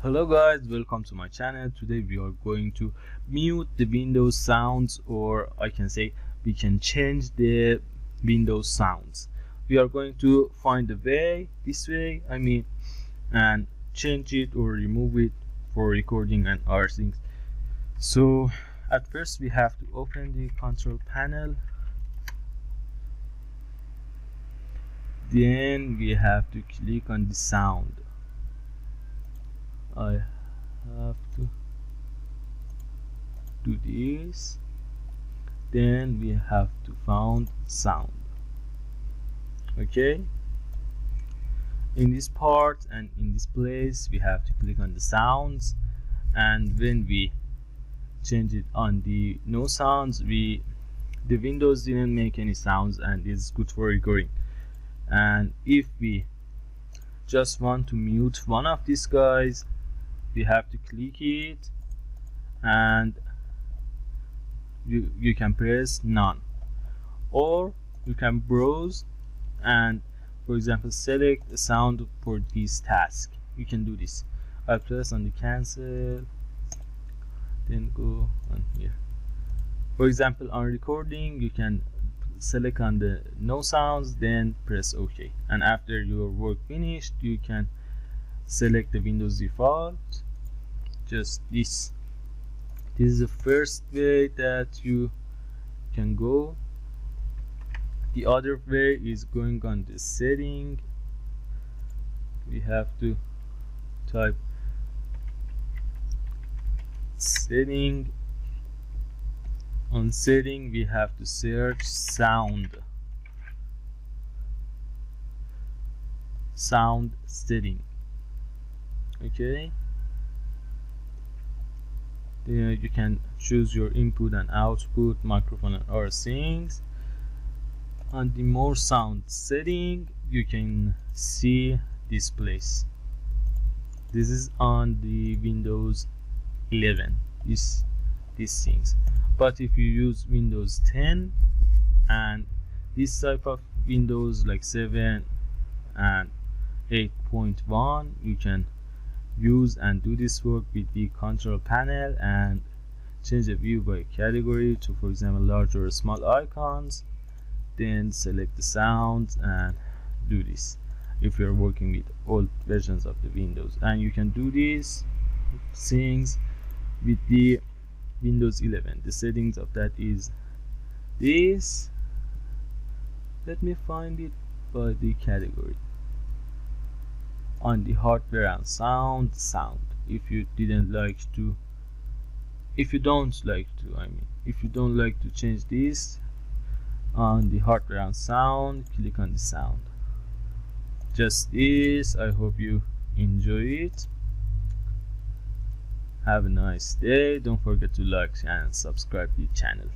Hello guys, welcome to my channel. Today we are going to mute the Windows sounds, or I can say we can change the Windows sounds. We are going to find a way, this way I mean, and change it or remove it for recording and other things. So at first we have to open the control panel, then we have to click on the sound. I have to do this, then we have to find sound. Okay, in this part and in this place we have to click on the sounds, and when we change it on the no sounds, the Windows didn't make any sounds and it's good for recording. And if we just want to mute one of these guys, we have to click it and you can press none, or you can browse and for example select a sound for this task. You can do this. I press on the cancel, then go on here. For example on recording you can select on the no sounds, then press OK, and after your work finished you can select the Windows default. Just this is the first way that you can go. The other way is going on the setting. We have to type setting. On setting we have to search sound setting. Okay, then you can choose your input and output, microphone and other things. On the more sound setting you can see this place. This is on the Windows 11, these things. But if you use Windows 10 and this type of Windows like 7 and 8.1, you can use and do this work with the control panel and change the view by category to, for example, large or small icons, then select the sounds and do this if you're working with old versions of the Windows. And you can do these things with the Windows 11. The settings of that is this. Let me find it by the category. On the hardware and sound. If you don't like to change this, on the hardware and sound click on the sound. Just this. I hope you enjoy it. Have a nice day. Don't forget to like and subscribe to the channel.